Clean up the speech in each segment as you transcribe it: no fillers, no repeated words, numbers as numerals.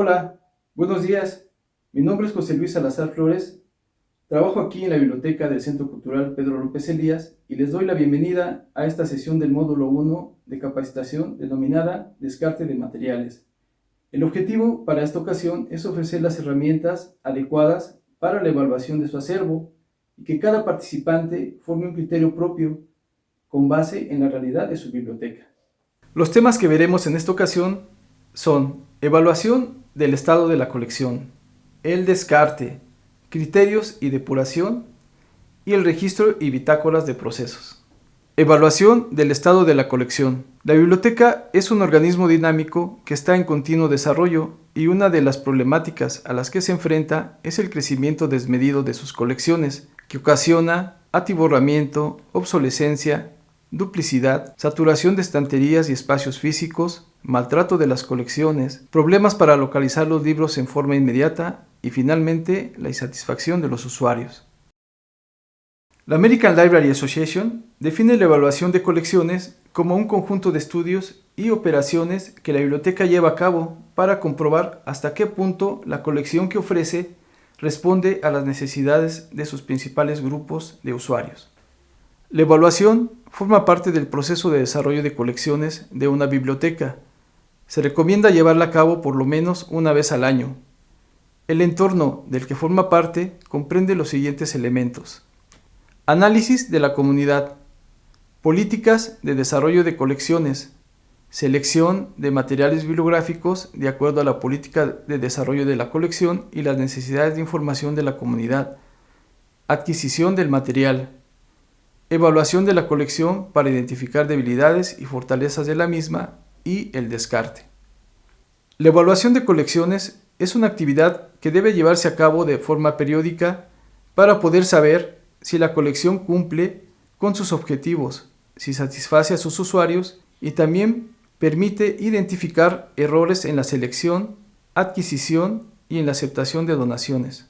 Hola, buenos días. Mi nombre es José Luis Salazar Flores. Trabajo aquí en la biblioteca del Centro Cultural Pedro López Elías y les doy la bienvenida a esta sesión del módulo 1 de capacitación denominada Descarte de materiales. El objetivo para esta ocasión es ofrecer las herramientas adecuadas para la evaluación de su acervo y que cada participante forme un criterio propio con base en la realidad de su biblioteca. Los temas que veremos en esta ocasión son evaluación del estado de la colección, el descarte, criterios y depuración y el registro y bitácoras de procesos. Evaluación del estado de la colección. La biblioteca es un organismo dinámico que está en continuo desarrollo y una de las problemáticas a las que se enfrenta es el crecimiento desmedido de sus colecciones, que ocasiona atiborramiento, obsolescencia, duplicidad, saturación de estanterías y espacios físicos, maltrato de las colecciones, problemas para localizar los libros en forma inmediata y finalmente la insatisfacción de los usuarios. La American Library Association define la evaluación de colecciones como un conjunto de estudios y operaciones que la biblioteca lleva a cabo para comprobar hasta qué punto la colección que ofrece responde a las necesidades de sus principales grupos de usuarios. La evaluación forma parte del proceso de desarrollo de colecciones de una biblioteca. Se recomienda llevarla a cabo por lo menos una vez al año. El entorno del que forma parte comprende los siguientes elementos: análisis de la comunidad, políticas de desarrollo de colecciones, selección de materiales bibliográficos de acuerdo a la política de desarrollo de la colección y las necesidades de información de la comunidad, adquisición del material, evaluación de la colección para identificar debilidades y fortalezas de la misma y el descarte. La evaluación de colecciones es una actividad que debe llevarse a cabo de forma periódica para poder saber si la colección cumple con sus objetivos, si satisface a sus usuarios y también permite identificar errores en la selección, adquisición y en la aceptación de donaciones.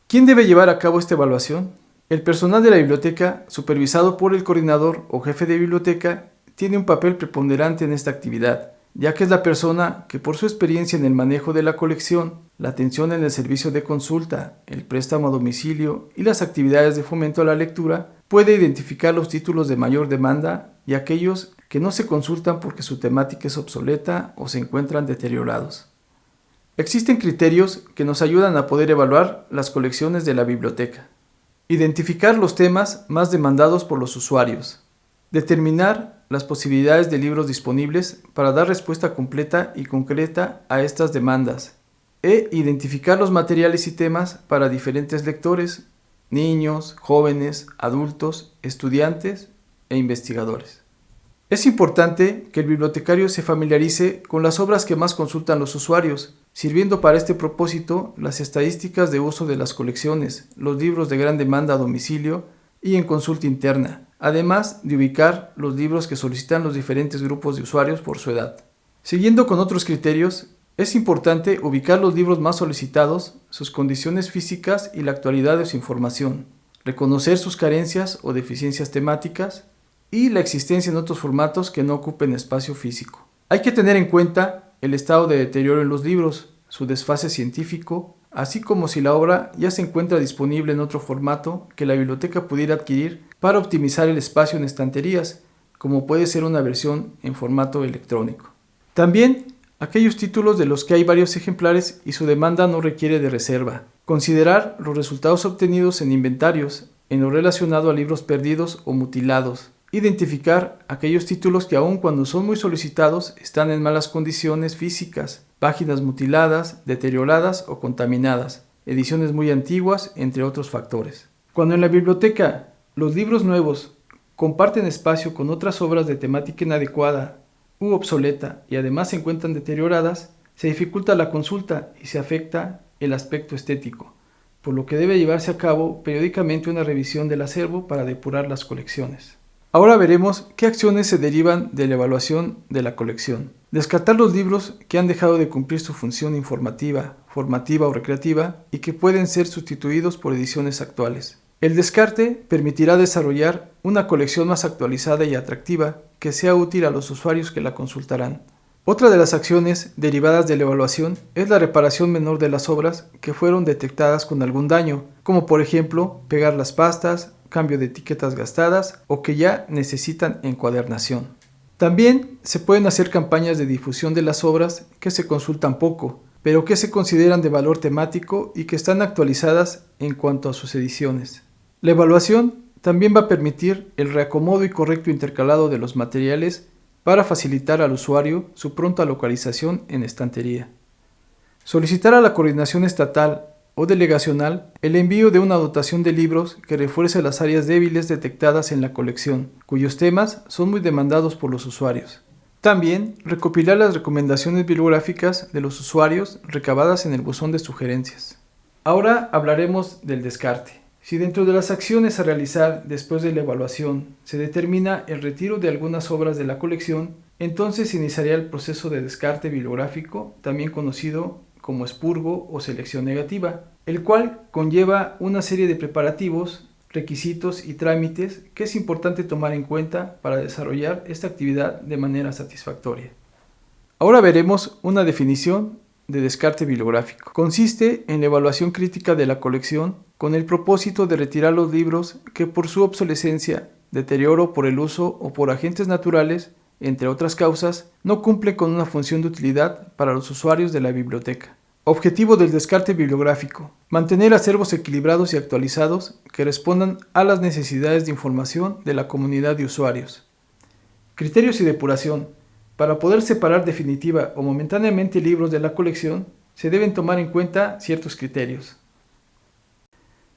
¿Quién debe llevar a cabo esta evaluación? El personal de la biblioteca, supervisado por el coordinador o jefe de biblioteca, tiene un papel preponderante en esta actividad, ya que es la persona que por su experiencia en el manejo de la colección, la atención en el servicio de consulta, el préstamo a domicilio y las actividades de fomento a la lectura, puede identificar los títulos de mayor demanda y aquellos que no se consultan porque su temática es obsoleta o se encuentran deteriorados. Existen criterios que nos ayudan a poder evaluar las colecciones de la biblioteca. Identificar los temas más demandados por los usuarios. Determinar las posibilidades de libros disponibles para dar respuesta completa y concreta a estas demandas. Identificar los materiales y temas para diferentes lectores, niños, jóvenes, adultos, estudiantes e investigadores. Es importante que el bibliotecario se familiarice con las obras que más consultan los usuarios, sirviendo para este propósito las estadísticas de uso de las colecciones, los libros de gran demanda a domicilio y en consulta interna, además de ubicar los libros que solicitan los diferentes grupos de usuarios por su edad. Siguiendo con otros criterios, es importante ubicar los libros más solicitados, sus condiciones físicas y la actualidad de su información, reconocer sus carencias o deficiencias temáticas y la existencia en otros formatos que no ocupen espacio físico. Hay que tener en cuenta el estado de deterioro en los libros, su desfase científico, así como si la obra ya se encuentra disponible en otro formato que la biblioteca pudiera adquirir para optimizar el espacio en estanterías, como puede ser una versión en formato electrónico. También aquellos títulos de los que hay varios ejemplares y su demanda no requiere de reserva. Considerar los resultados obtenidos en inventarios, en lo relacionado a libros perdidos o mutilados. Identificar aquellos títulos que aun cuando son muy solicitados están en malas condiciones físicas, páginas mutiladas, deterioradas o contaminadas, ediciones muy antiguas, entre otros factores. Cuando en la biblioteca los libros nuevos comparten espacio con otras obras de temática inadecuada u obsoleta y además se encuentran deterioradas, se dificulta la consulta y se afecta el aspecto estético, por lo que debe llevarse a cabo periódicamente una revisión del acervo para depurar las colecciones. Ahora veremos qué acciones se derivan de la evaluación de la colección. Descartar los libros que han dejado de cumplir su función informativa, formativa o recreativa y que pueden ser sustituidos por ediciones actuales. El descarte permitirá desarrollar una colección más actualizada y atractiva que sea útil a los usuarios que la consultarán. Otra de las acciones derivadas de la evaluación es la reparación menor de las obras que fueron detectadas con algún daño, como por ejemplo pegar las pastas, cambio de etiquetas gastadas o que ya necesitan encuadernación. También se pueden hacer campañas de difusión de las obras que se consultan poco, pero que se consideran de valor temático y que están actualizadas en cuanto a sus ediciones. La evaluación también va a permitir el reacomodo y correcto intercalado de los materiales para facilitar al usuario su pronta localización en estantería. Solicitar a la coordinación estatal o delegacional el envío de una dotación de libros que refuerce las áreas débiles detectadas en la colección, cuyos temas son muy demandados por los usuarios. También recopilar las recomendaciones bibliográficas de los usuarios recabadas en el buzón de sugerencias. Ahora hablaremos del descarte. Si dentro de las acciones a realizar después de la evaluación se determina el retiro de algunas obras de la colección, entonces iniciaría el proceso de descarte bibliográfico, también conocido como expurgo o selección negativa, el cual conlleva una serie de preparativos, requisitos y trámites que es importante tomar en cuenta para desarrollar esta actividad de manera satisfactoria. Ahora veremos una definición de descarte bibliográfico. Consiste en la evaluación crítica de la colección con el propósito de retirar los libros que por su obsolescencia, deterioro por el uso o por agentes naturales, entre otras causas, no cumplen con una función de utilidad para los usuarios de la biblioteca. Objetivo del descarte bibliográfico: mantener acervos equilibrados y actualizados que respondan a las necesidades de información de la comunidad de usuarios. Criterios y depuración: para poder separar definitiva o momentáneamente libros de la colección, se deben tomar en cuenta ciertos criterios.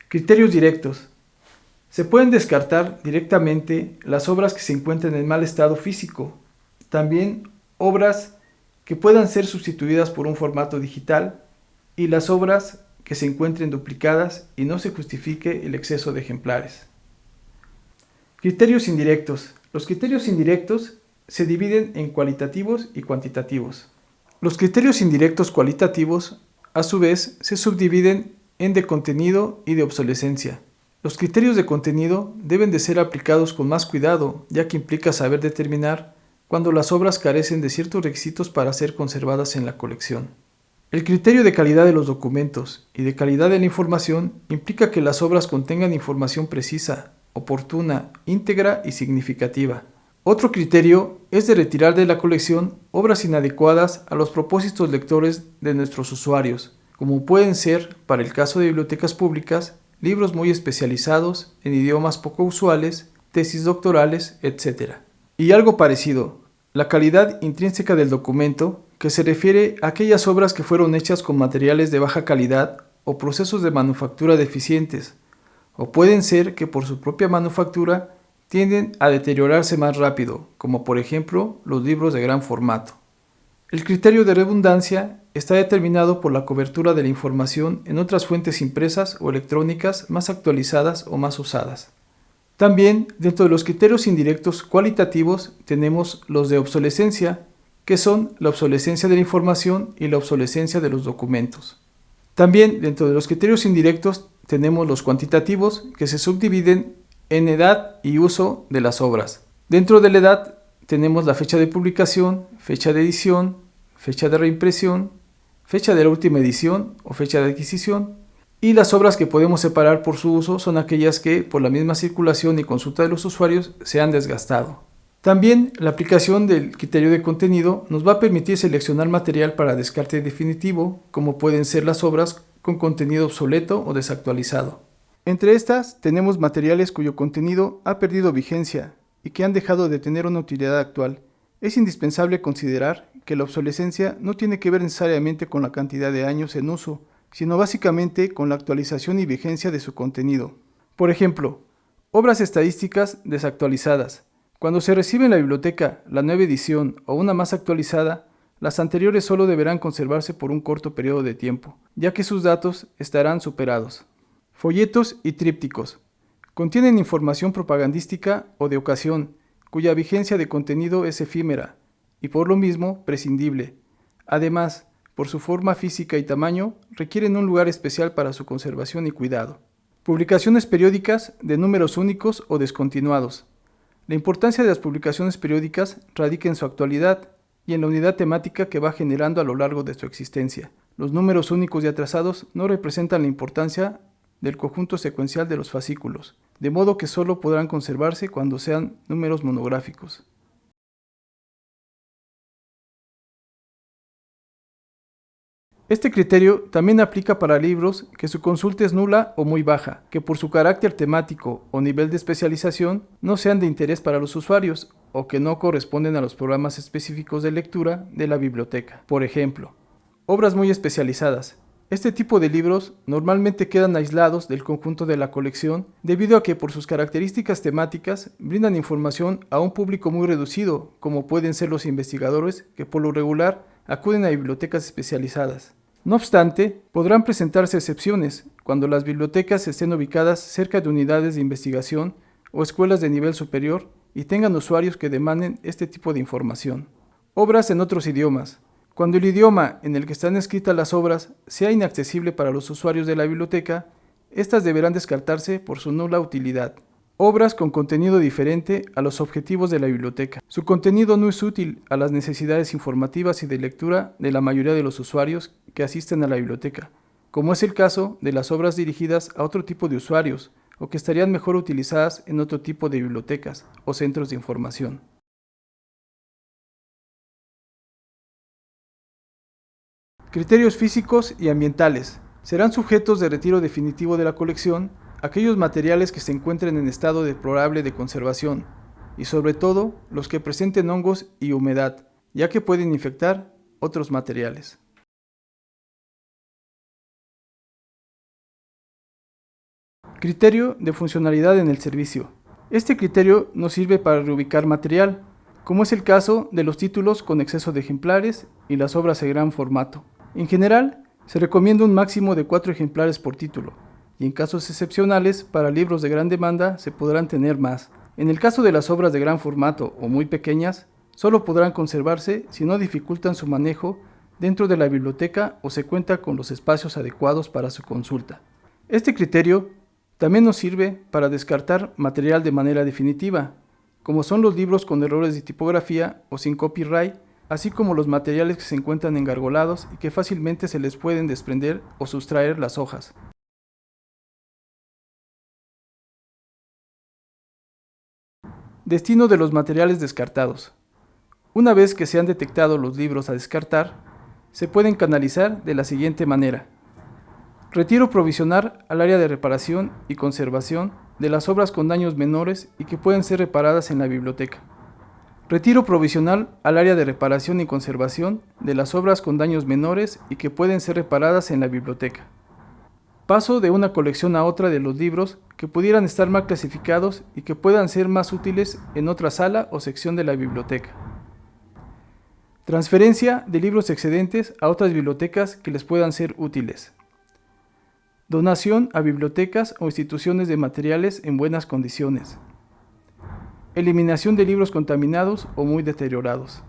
Criterios directos: se pueden descartar directamente las obras que se encuentren en mal estado físico, también obras que puedan ser sustituidas por un formato digital y las obras que se encuentren duplicadas y no se justifique el exceso de ejemplares. Criterios indirectos: los criterios indirectos se dividen en cualitativos y cuantitativos. Los criterios indirectos cualitativos, a su vez, se subdividen en de contenido y de obsolescencia. Los criterios de contenido deben de ser aplicados con más cuidado, ya que implica saber determinar cuando las obras carecen de ciertos requisitos para ser conservadas en la colección. El criterio de calidad de los documentos y de calidad de la información implica que las obras contengan información precisa, oportuna, íntegra y significativa. Otro criterio es de retirar de la colección obras inadecuadas a los propósitos lectores de nuestros usuarios, como pueden ser, para el caso de bibliotecas públicas, libros muy especializados en idiomas poco usuales, tesis doctorales, etc. Y algo parecido, la calidad intrínseca del documento, que se refiere a aquellas obras que fueron hechas con materiales de baja calidad o procesos de manufactura deficientes, o pueden ser que por su propia manufactura tienden a deteriorarse más rápido, como por ejemplo los libros de gran formato. El criterio de redundancia está determinado por la cobertura de la información en otras fuentes impresas o electrónicas más actualizadas o más usadas. También, dentro de los criterios indirectos cualitativos, tenemos los de obsolescencia, que son la obsolescencia de la información y la obsolescencia de los documentos. También, dentro de los criterios indirectos, tenemos los cuantitativos, que se subdividen en edad y uso de las obras. Dentro de la edad tenemos la fecha de publicación, fecha de edición, fecha de reimpresión, fecha de la última edición o fecha de adquisición, y las obras que podemos separar por su uso son aquellas que, por la misma circulación y consulta de los usuarios, se han desgastado. También la aplicación del criterio de contenido nos va a permitir seleccionar material para descarte definitivo, como pueden ser las obras con contenido obsoleto o desactualizado. Entre estas tenemos materiales cuyo contenido ha perdido vigencia y que han dejado de tener una utilidad actual. Es indispensable considerar que la obsolescencia no tiene que ver necesariamente con la cantidad de años en uso, sino básicamente con la actualización y vigencia de su contenido. Por ejemplo, obras estadísticas desactualizadas. Cuando se recibe en la biblioteca la nueva edición o una más actualizada, las anteriores solo deberán conservarse por un corto periodo de tiempo, ya que sus datos estarán superados. Folletos y trípticos. Contienen información propagandística o de ocasión, cuya vigencia de contenido es efímera y por lo mismo prescindible. Además, por su forma física y tamaño, requieren un lugar especial para su conservación y cuidado. Publicaciones periódicas de números únicos o descontinuados. La importancia de las publicaciones periódicas radica en su actualidad, y en la unidad temática que va generando a lo largo de su existencia. Los números únicos y atrasados no representan la importancia del conjunto secuencial de los fascículos, de modo que solo podrán conservarse cuando sean números monográficos. Este criterio también aplica para libros que su consulta es nula o muy baja, que por su carácter temático o nivel de especialización no sean de interés para los usuarios o que no corresponden a los programas específicos de lectura de la biblioteca. Por ejemplo, obras muy especializadas. Este tipo de libros normalmente quedan aislados del conjunto de la colección debido a que por sus características temáticas brindan información a un público muy reducido, como pueden ser los investigadores que por lo regular acuden a bibliotecas especializadas. No obstante, podrán presentarse excepciones cuando las bibliotecas estén ubicadas cerca de unidades de investigación o escuelas de nivel superior y tengan usuarios que demanden este tipo de información. Obras en otros idiomas. Cuando el idioma en el que están escritas las obras sea inaccesible para los usuarios de la biblioteca, estas deberán descartarse por su nula utilidad. Obras con contenido diferente a los objetivos de la biblioteca. Su contenido no es útil a las necesidades informativas y de lectura de la mayoría de los usuarios que asisten a la biblioteca, como es el caso de las obras dirigidas a otro tipo de usuarios o que estarían mejor utilizadas en otro tipo de bibliotecas o centros de información. Criterios físicos y ambientales. Serán sujetos de retiro definitivo de la colección aquellos materiales que se encuentren en estado deplorable de conservación y sobre todo los que presenten hongos y humedad, ya que pueden infectar otros materiales. Criterio de funcionalidad en el servicio. Este criterio nos sirve para reubicar material, como es el caso de los títulos con exceso de ejemplares y las obras en gran formato. En general, se recomienda un máximo de 4 ejemplares por título, y en casos excepcionales, para libros de gran demanda, se podrán tener más. En el caso de las obras de gran formato o muy pequeñas, solo podrán conservarse si no dificultan su manejo dentro de la biblioteca o se cuenta con los espacios adecuados para su consulta. Este criterio también nos sirve para descartar material de manera definitiva, como son los libros con errores de tipografía o sin copyright, así como los materiales que se encuentran engargolados y que fácilmente se les pueden desprender o sustraer las hojas. Destino de los materiales descartados. Una vez que se han detectado los libros a descartar, se pueden canalizar de la siguiente manera. Retiro provisional al área de reparación y conservación de las obras con daños menores y que pueden ser reparadas en la biblioteca. Retiro provisional al área de reparación y conservación de las obras con daños menores y que pueden ser reparadas en la biblioteca. Paso de una colección a otra de los libros que pudieran estar mal clasificados y que puedan ser más útiles en otra sala o sección de la biblioteca. Transferencia de libros excedentes a otras bibliotecas que les puedan ser útiles. Donación a bibliotecas o instituciones de materiales en buenas condiciones. Eliminación de libros contaminados o muy deteriorados.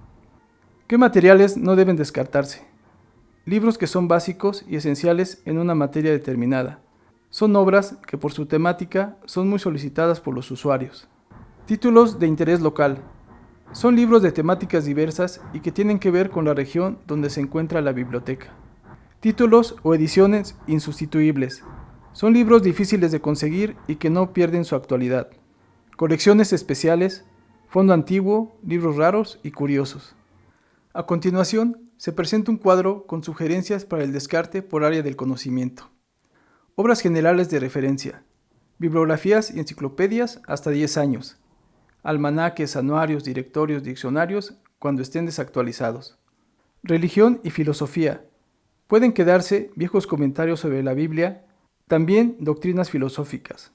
¿Qué materiales no deben descartarse? Libros que son básicos y esenciales en una materia determinada. Son obras que por su temática son muy solicitadas por los usuarios. Títulos de interés local. Son libros de temáticas diversas y que tienen que ver con la región donde se encuentra la biblioteca. Títulos o ediciones insustituibles. Son libros difíciles de conseguir y que no pierden su actualidad. Colecciones especiales, fondo antiguo, libros raros y curiosos. A continuación, se presenta un cuadro con sugerencias para el descarte por área del conocimiento. Obras generales de referencia. Bibliografías y enciclopedias hasta 10 años. Almanaques, anuarios, directorios, diccionarios cuando estén desactualizados. Religión y filosofía. Pueden quedarse viejos comentarios sobre la Biblia, también doctrinas filosóficas.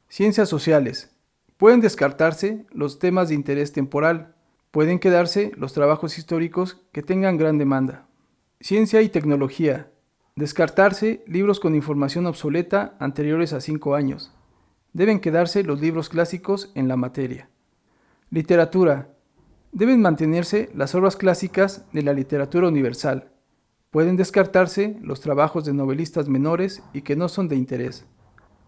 Ciencias sociales. Pueden descartarse los temas de interés temporal. Pueden quedarse los trabajos históricos que tengan gran demanda. Ciencia y tecnología. Descartarse libros con información obsoleta anteriores a 5 años. Deben quedarse los libros clásicos en la materia. Literatura. Deben mantenerse las obras clásicas de la literatura universal. Pueden descartarse los trabajos de novelistas menores y que no son de interés.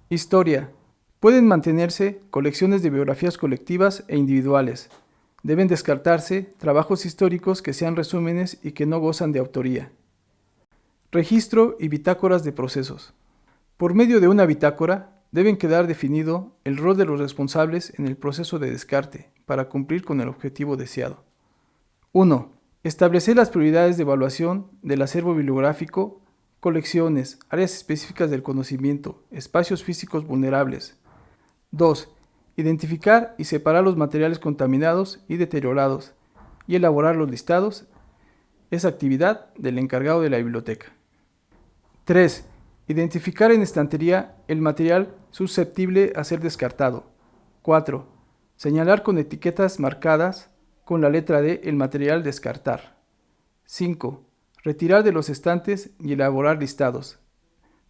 Historia. Pueden mantenerse colecciones de biografías colectivas e individuales. Deben descartarse trabajos históricos que sean resúmenes y que no gozan de autoría. Registro y bitácoras de procesos. Por medio de una bitácora, deben quedar definido el rol de los responsables en el proceso de descarte para cumplir con el objetivo deseado. 1. Establecer las prioridades de evaluación del acervo bibliográfico, colecciones, áreas específicas del conocimiento, espacios físicos vulnerables. 2. Identificar y separar los materiales contaminados y deteriorados y elaborar los listados. Es actividad del encargado de la biblioteca. 3. Identificar en estantería el material susceptible a ser descartado. 4. Señalar con etiquetas marcadas con la letra D el material descartar. 5. Retirar de los estantes y elaborar listados.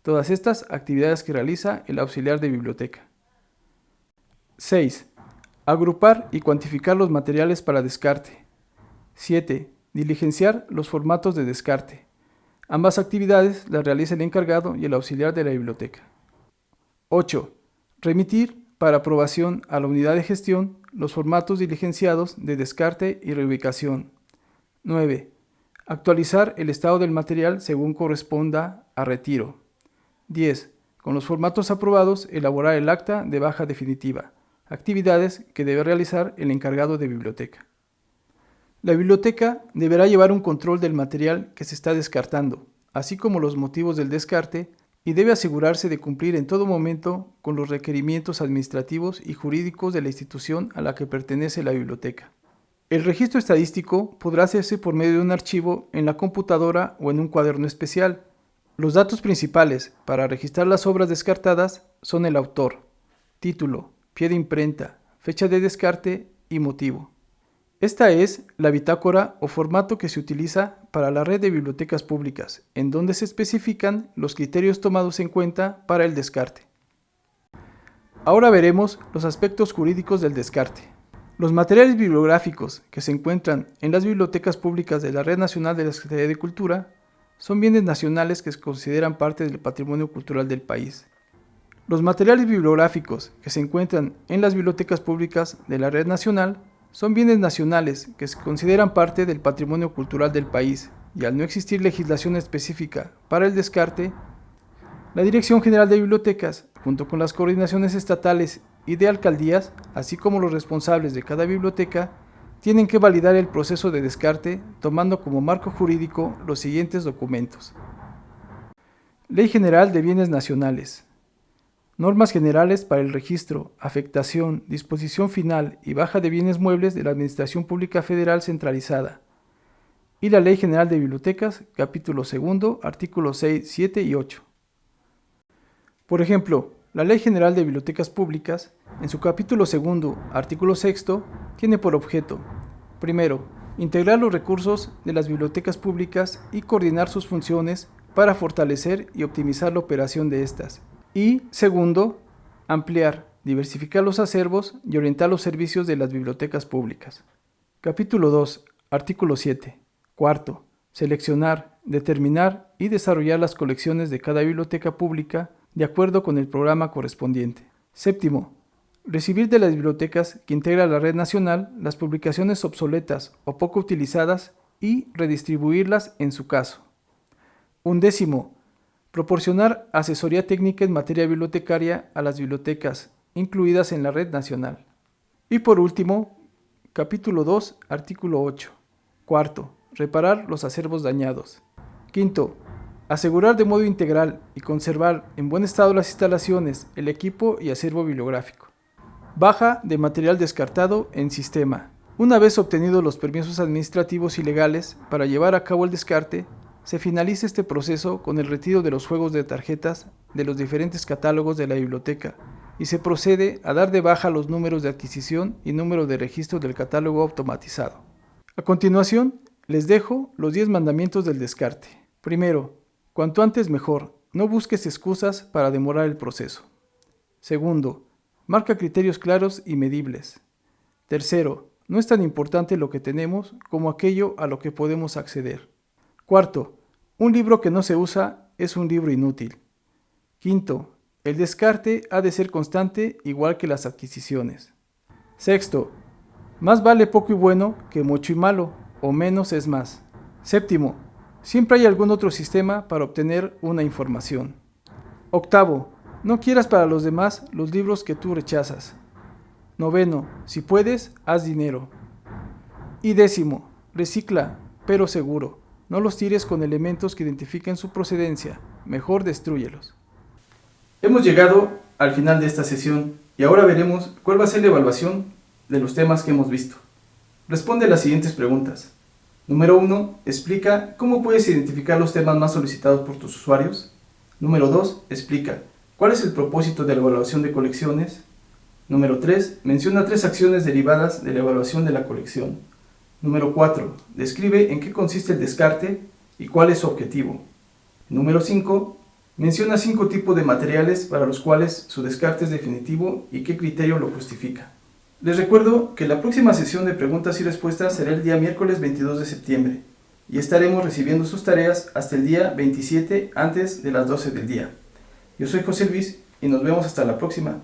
Todas estas actividades que realiza el auxiliar de biblioteca. 6. Agrupar y cuantificar los materiales para descarte. 7. Diligenciar los formatos de descarte. Ambas actividades las realiza el encargado y el auxiliar de la biblioteca. 8. Remitir para aprobación a la unidad de gestión los formatos diligenciados de descarte y reubicación. 9. Actualizar el estado del material según corresponda a retiro. 10. Con los formatos aprobados, elaborar el acta de baja definitiva. Actividades que debe realizar el encargado de biblioteca. La biblioteca deberá llevar un control del material que se está descartando, así como los motivos del descarte, y debe asegurarse de cumplir en todo momento con los requerimientos administrativos y jurídicos de la institución a la que pertenece la biblioteca. El registro estadístico podrá hacerse por medio de un archivo en la computadora o en un cuaderno especial. Los datos principales para registrar las obras descartadas son el autor, título, pie de imprenta, fecha de descarte y motivo. Esta es la bitácora o formato que se utiliza para la red de bibliotecas públicas, en donde se especifican los criterios tomados en cuenta para el descarte. Ahora veremos los aspectos jurídicos del descarte. Los materiales bibliográficos que se encuentran en las bibliotecas públicas de la Red Nacional de la Secretaría de Cultura son bienes nacionales que se consideran parte del patrimonio cultural del país. Los materiales bibliográficos que se encuentran en las bibliotecas públicas de la Red Nacional son bienes nacionales que se consideran parte del patrimonio cultural del país y al no existir legislación específica para el descarte, la Dirección General de Bibliotecas, junto con las coordinaciones estatales y de alcaldías, así como los responsables de cada biblioteca, tienen que validar el proceso de descarte tomando como marco jurídico los siguientes documentos. Ley General de Bienes Nacionales. Normas generales para el registro, afectación, disposición final y baja de bienes muebles de la Administración Pública Federal centralizada. Y la Ley General de Bibliotecas, capítulo 2, artículos 6, 7 y 8. Por ejemplo, la Ley General de Bibliotecas Públicas, en su capítulo 2, artículo 6, tiene por objeto, primero, integrar los recursos de las bibliotecas públicas y coordinar sus funciones para fortalecer y optimizar la operación de estas. Y, segundo, ampliar, diversificar los acervos y orientar los servicios de las bibliotecas públicas. Capítulo 2, artículo 7. Cuarto, seleccionar, determinar y desarrollar las colecciones de cada biblioteca pública de acuerdo con el programa correspondiente. Séptimo, recibir de las bibliotecas que integra la red nacional las publicaciones obsoletas o poco utilizadas y redistribuirlas en su caso. Undécimo, proporcionar asesoría técnica en materia bibliotecaria a las bibliotecas incluidas en la red nacional. Y por último, capítulo 2, artículo 8. Cuarto, reparar los acervos dañados. Quinto, asegurar de modo integral y conservar en buen estado las instalaciones, el equipo y acervo bibliográfico. Baja de material descartado en sistema. Una vez obtenidos los permisos administrativos y legales para llevar a cabo el descarte, se finaliza este proceso con el retiro de los juegos de tarjetas de los diferentes catálogos de la biblioteca y se procede a dar de baja los números de adquisición y número de registro del catálogo automatizado. A continuación, les dejo los 10 mandamientos del descarte. Primero, cuanto antes mejor, no busques excusas para demorar el proceso. Segundo, marca criterios claros y medibles. Tercero, no es tan importante lo que tenemos como aquello a lo que podemos acceder. Cuarto, un libro que no se usa es un libro inútil. Quinto, el descarte ha de ser constante igual que las adquisiciones. Sexto, Más vale poco y bueno que mucho y malo, o menos es más. Séptimo, siempre hay algún otro sistema para obtener una información. Octavo, no quieras para los demás los libros que tú rechazas. Noveno, si puedes, haz dinero. Y décimo, recicla, pero seguro. No los tires con elementos que identifiquen su procedencia, mejor destrúyelos. Hemos llegado al final de esta sesión y ahora veremos cuál va a ser la evaluación de los temas que hemos visto. Responde las siguientes preguntas. Número 1. Explica cómo puedes identificar los temas más solicitados por tus usuarios. Número 2. Explica cuál es el propósito de la evaluación de colecciones. Número 3. Menciona 3 acciones derivadas de la evaluación de la colección. Número 4. Describe en qué consiste el descarte y cuál es su objetivo. Número 5. Menciona 5 tipos de materiales para los cuales su descarte es definitivo y qué criterio lo justifica. Les recuerdo que la próxima sesión de preguntas y respuestas será el día miércoles 22 de septiembre y estaremos recibiendo sus tareas hasta el día 27 antes de las 12 del día. Yo soy José Luis y nos vemos hasta la próxima.